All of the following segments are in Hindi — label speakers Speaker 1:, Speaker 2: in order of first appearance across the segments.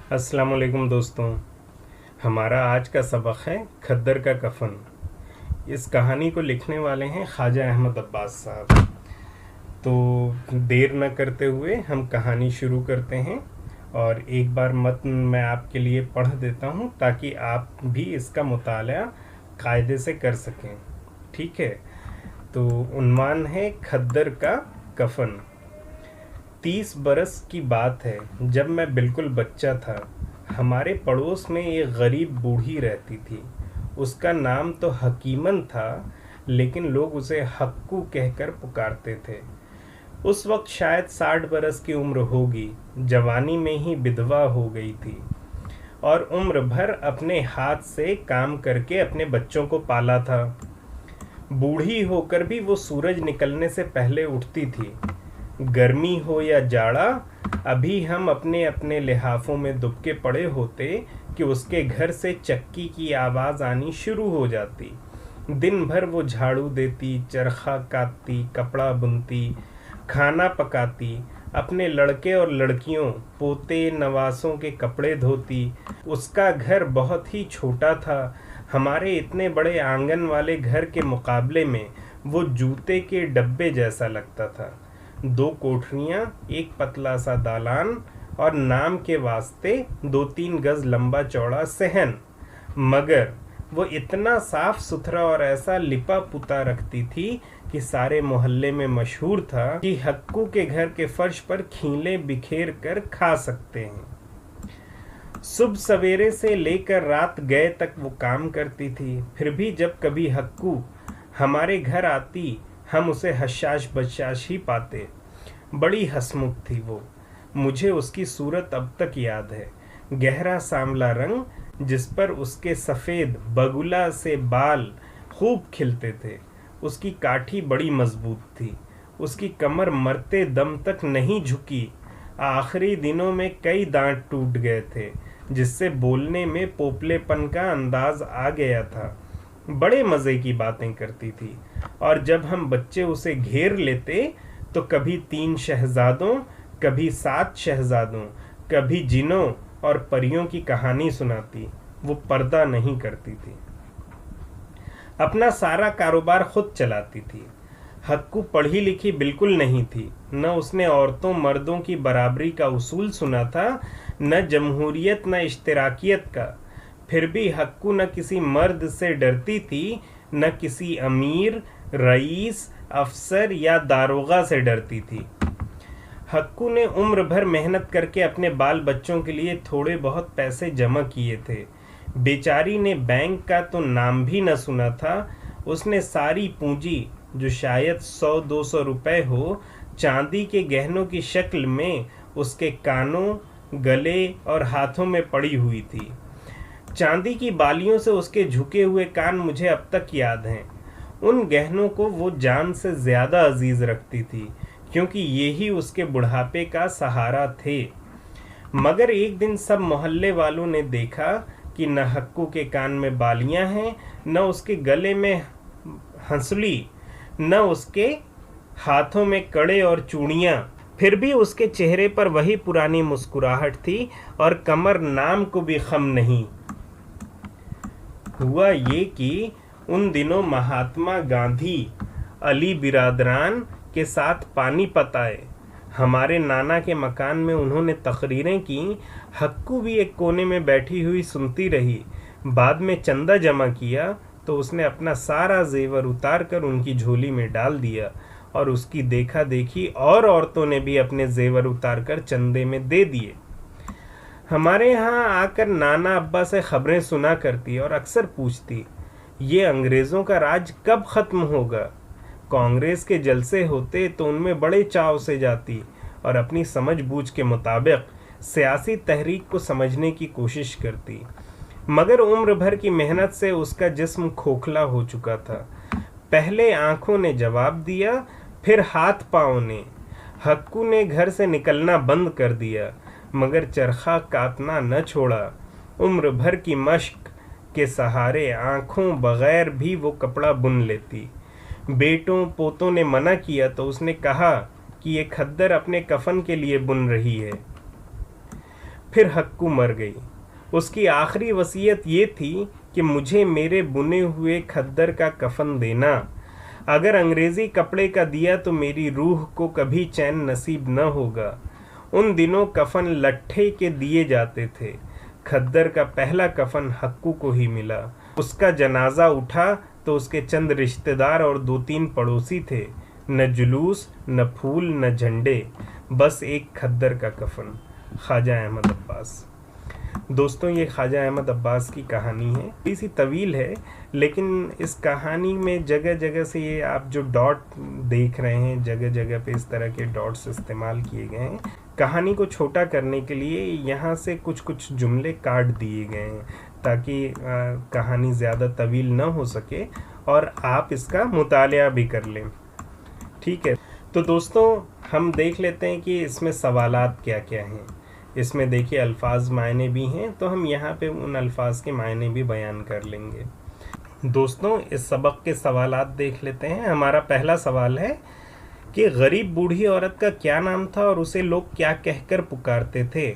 Speaker 1: अस्सलाम वालेकुम दोस्तों। हमारा आज का सबक है खद्दर का कफन। इस कहानी को लिखने वाले हैं ख्वाजा अहमद अब्बास साहब। तो देर न करते हुए हम कहानी शुरू करते हैं और एक बार मतन मैं आपके लिए पढ़ देता हूँ ताकि आप भी इसका मुताला कायदे से कर सकें। ठीक है, तो उन्वान है खद्दर का कफन। 30 बरस की बात है, जब मैं बिल्कुल बच्चा था। हमारे पड़ोस में एक गरीब बूढ़ी रहती थी। उसका नाम तो हकीमन था, लेकिन लोग उसे हक्कू कहकर पुकारते थे। उस वक्त शायद 60 बरस की उम्र होगी। जवानी में ही विधवा हो गई थी और उम्र भर अपने हाथ से काम करके अपने बच्चों को पाला था। बूढ़ी होकर भी वो सूरज निकलने से पहले उठती थी। गर्मी हो या जाड़ा, अभी हम अपने अपने लिहाफों में दुबके पड़े होते कि उसके घर से चक्की की आवाज़ आनी शुरू हो जाती। दिन भर वो झाड़ू देती, चरखा काटती, कपड़ा बुनती, खाना पकाती, अपने लड़के और लड़कियों, पोते नवासों के कपड़े धोती। उसका घर बहुत ही छोटा था। हमारे इतने बड़े आंगन वाले घर के मुकाबले में वो जूते के डब्बे जैसा लगता था। 2 कोठरियाँ, एक पतला सा दालान और नाम के वास्ते 2-3 गज लंबा चौड़ा सहन। मगर वो इतना साफ सुथरा और ऐसा लिपा पुता रखती थी कि सारे मोहल्ले में मशहूर था कि हक्कू के घर के फर्श पर खीले बिखेर कर खा सकते हैं। सुबह सवेरे से लेकर रात गए तक वो काम करती थी। फिर भी जब कभी हक्कू हमारे घर आती, हम उसे हशाश बशाश ही पाते। बड़ी हंसमुख थी वो। मुझे उसकी सूरत अब तक याद है। गहरा सांवला रंग, जिस पर उसके सफ़ेद बगुला से बाल खूब खिलते थे। उसकी काठी बड़ी मजबूत थी। उसकी कमर मरते दम तक नहीं झुकी। आखिरी दिनों में कई दांत टूट गए थे, जिससे बोलने में पोपलेपन का अंदाज आ गया था। बड़े मज़े की बातें करती थी और जब हम बच्चे उसे घेर लेते तो कभी 3 शहजादों, कभी 7 शहजादों, कभी जिनों और परियों की कहानी सुनाती। वो पर्दा नहीं करती थी। अपना सारा कारोबार खुद चलाती थी। हक्कू पढ़ी लिखी बिल्कुल नहीं थी। न उसने औरतों मर्दों की बराबरी का उसूल सुना था, न जमहूरियत न इश्तराकियत का। फिर भी हक्कू न किसी मर्द से डरती थी, न किसी अमीर, रईस, अफसर या दारोगा से डरती थी। हक्कू ने उम्र भर मेहनत करके अपने बाल बच्चों के लिए थोड़े बहुत पैसे जमा किए थे। बेचारी ने बैंक का तो नाम भी न सुना था। उसने सारी पूंजी, जो शायद 100-200 रुपए हो, चांदी के गहनों की शक्ल में उसके कानों, गले और हाथों में पड़ी हुई थी। चांदी की बालियों से उसके झुके हुए कान मुझे अब तक याद हैं। उन गहनों को वो जान से ज्यादा अजीज रखती थी, क्योंकि ये ही उसके बुढ़ापे का सहारा थे। मगर एक दिन सब मोहल्ले वालों ने देखा कि न हक्कू के कान में बालियां हैं, न उसके गले में हंसुली, न उसके हाथों में कड़े और चूड़ियां। फिर भी उसके चेहरे पर वही पुरानी मुस्कुराहट थी और कमर नाम को भी खम नहीं। हुआ ये कि उन दिनों महात्मा गांधी अली बिरादरान के साथ पानीपत आए। हमारे नाना के मकान में उन्होंने तकरीरें की। हक्कू भी एक कोने में बैठी हुई सुनती रही। बाद में चंदा जमा किया तो उसने अपना सारा जेवर उतार कर उनकी झोली में डाल दिया और उसकी देखा देखी और औरतों ने भी अपने जेवर उतार कर चंदे में दे दिए। हमारे यहाँ आकर नाना अब्बा से खबरें सुना करती और अक्सर पूछती, ये अंग्रेज़ों का राज कब ख़त्म होगा। कांग्रेस के जलसे होते तो उनमें बड़े चाव से जाती और अपनी समझ बूझ के मुताबिक सियासी तहरीक को समझने की कोशिश करती। मगर उम्र भर की मेहनत से उसका जिस्म खोखला हो चुका था। पहले आंखों ने जवाब दिया, फिर हाथ पाँव ने। हक्कू ने घर से निकलना बंद कर दिया, मगर चरखा काटना न छोड़ा। उम्र भर की मश्क के सहारे आंखों बगैर भी वो कपड़ा बुन लेती। बेटों पोतों ने मना किया तो उसने कहा कि ये खद्दर अपने कफन के लिए बुन रही है। फिर हक्कू मर गई। उसकी आखिरी वसीयत ये थी कि मुझे मेरे बुने हुए खद्दर का कफन देना। अगर अंग्रेज़ी कपड़े का दिया तो मेरी रूह को कभी चैन नसीब न होगा। उन दिनों कफन लट्ठे के दिए जाते थे। खद्दर का पहला कफन हक्कू को ही मिला। उसका जनाजा उठा तो उसके चंद रिश्तेदार और 2-3 पड़ोसी थे। न जुलूस, न फूल, न झंडे, बस एक खद्दर का कफन। ख्वाजा अहमद अब्बास। दोस्तों, ये ख्वाजा अहमद अब्बास की कहानी है। थोड़ी सी तवील है, लेकिन इस कहानी में जगह जगह से ये आप जो डॉट देख रहे हैं, जगह जगह पे इस तरह के डॉट्स इस्तेमाल किए गए हैं। कहानी को छोटा करने के लिए यहाँ से कुछ कुछ जुमले काट दिए गए हैं ताकि कहानी ज़्यादा तवील न हो सके और आप इसका मुतालिया भी कर लें। ठीक है, तो दोस्तों हम देख लेते हैं कि इसमें सवालात क्या क्या हैं। इसमें देखिए अल्फाज मायने भी हैं, तो हम यहाँ पे उन अल्फाज के मायने भी बयान कर लेंगे। दोस्तों, इस सबक के सवालात देख लेते हैं। हमारा पहला सवाल है कि गरीब बूढ़ी औरत का क्या नाम था और उसे लोग क्या कहकर पुकारते थे।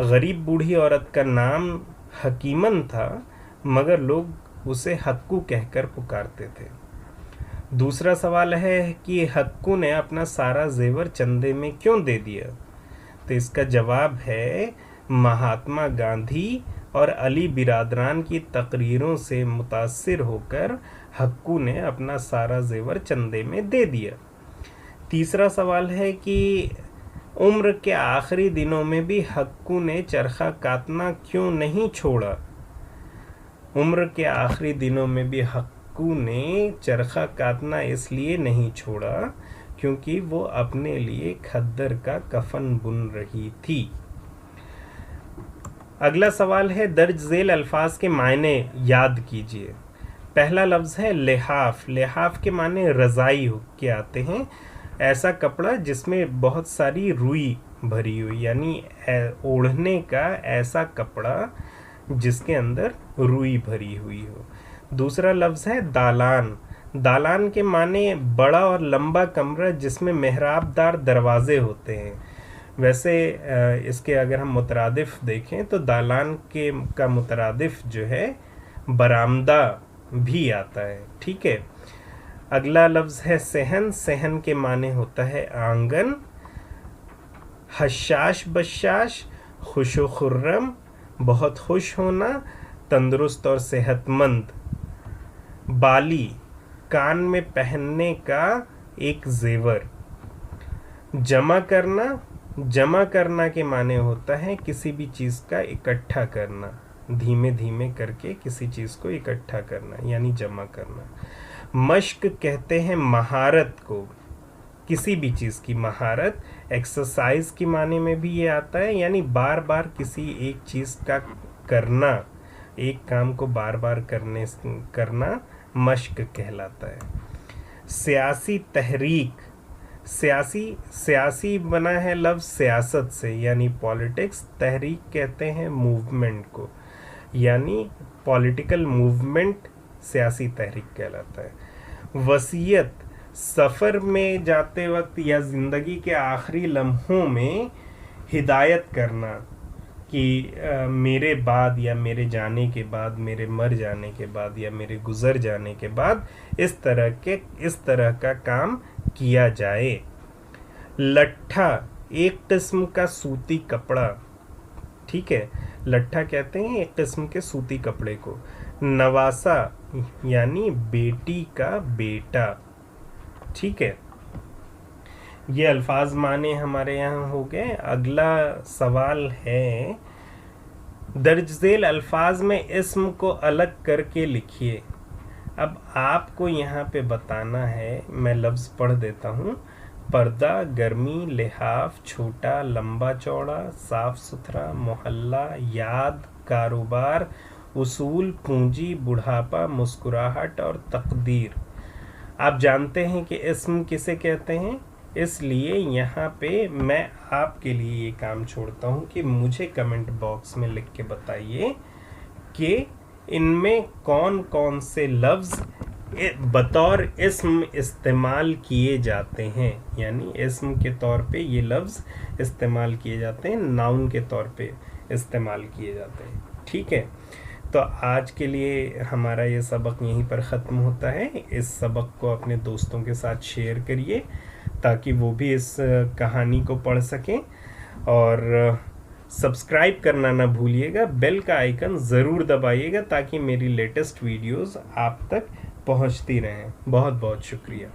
Speaker 1: गरीब बूढ़ी औरत का नाम हकीमन था, मगर लोग उसे हक्कू कहकर पुकारते थे। दूसरा सवाल है कि हक्कू ने अपना सारा जेवर चंदे में क्यों दे दिया। तो इसका जवाब है महात्मा गांधी और अली बिरादरान की तकरीरों से मुतासिर होकर हक्कू ने अपना सारा जेवर चंदे में दे दिया। तीसरा सवाल है कि उम्र के आखिरी दिनों में भी हक्कू ने चरखा काटना क्यों नहीं छोड़ा। उम्र के आखिरी दिनों में भी हक्कू ने चरखा काटना इसलिए नहीं छोड़ा क्योंकि वो अपने लिए खद्दर का कफन बुन रही थी। अगला सवाल है दर्ज झेल अल्फाज के मायने याद कीजिए। पहला लफ्ज़ है लिहाफ। लिहाफ के माने रज़ाई के आते हैं, ऐसा कपड़ा जिसमें बहुत सारी रुई भरी हुई, यानी ओढ़ने का ऐसा कपड़ा जिसके अंदर रुई भरी हुई हो। दूसरा लफ्ज़ है दालान। दालान के माने बड़ा और लंबा कमरा जिसमें मेहराबदार दरवाजे होते हैं। वैसे इसके अगर हम मुतरादिफ देखें तो दालान के का मुतरादिफ जो है बरामदा भी आता है। ठीक है, अगला लफ्ज़ है सहन। सहन के माने होता है आंगन। हशाश बशाश, खुशो खुर्रम, बहुत खुश होना, तंदुरुस्त और सेहतमंद। बाली, कान में पहनने का एक जेवर। जमा करना, जमा करना के माने होता है किसी भी चीज़ का इकट्ठा करना, धीमे धीमे करके किसी चीज़ को इकट्ठा करना यानी जमा करना। मश्क कहते हैं महारत को, किसी भी चीज़ की महारत। एक्सरसाइज के माने में भी ये आता है, यानी बार बार किसी एक चीज़ का करना, एक काम को बार बार करना मश्क कहलाता है। सियासी तहरीक। सियासी बना है लफ्ज़ सियासत से यानी पॉलिटिक्स। तहरीक कहते हैं मूवमेंट को, यानी पॉलिटिकल मूवमेंट सियासी तहरीक कहलाता है। वसीयत, सफ़र में जाते वक्त या ज़िंदगी के आखिरी लम्हों में हिदायत करना कि मेरे बाद या मेरे जाने के बाद, मेरे मर जाने के बाद या मेरे गुज़र जाने के बाद इस तरह का काम किया जाए। लट्ठा, एक किस्म का सूती कपड़ा। ठीक है, लट्ठा कहते हैं एक किस्म के सूती कपड़े को। नवासा यानी बेटी का बेटा। ठीक है, ये अल्फाज माने हमारे यहाँ हो गए। अगला सवाल है दर्ज झेल अल्फाज में इस्म को अलग करके लिखिए। अब आपको यहाँ पे बताना है, मैं लफ्ज़ पढ़ देता हूँ। पर्दा, गर्मी, लिहाफ, छोटा, लंबा चौड़ा, साफ सुथरा, मोहल्ला, याद, कारोबार, उसूल, पूंजी, बुढ़ापा, मुस्कुराहट और तकदीर। आप जानते हैं कि इस्म किसे कहते हैं, इसलिए यहाँ पे मैं आपके लिए ये काम छोड़ता हूँ कि मुझे कमेंट बॉक्स में लिख के बताइए कि इनमें कौन कौन से लफ्ज़ बतौर इस्म इस्तेमाल किए जाते हैं, यानी इस्म के तौर पे ये लफ्ज़ इस्तेमाल किए जाते हैं, नाउन के तौर पे इस्तेमाल किए जाते हैं। ठीक है, तो आज के लिए हमारा ये सबक यहीं पर ख़त्म होता है। इस सबक को अपने दोस्तों के साथ शेयर करिए ताकि वो भी इस कहानी को पढ़ सकें, और सब्सक्राइब करना ना भूलिएगा, बेल का आइकन ज़रूर दबाइएगा ताकि मेरी लेटेस्ट वीडियोस आप तक पहुंचती रहें। बहुत बहुत शुक्रिया।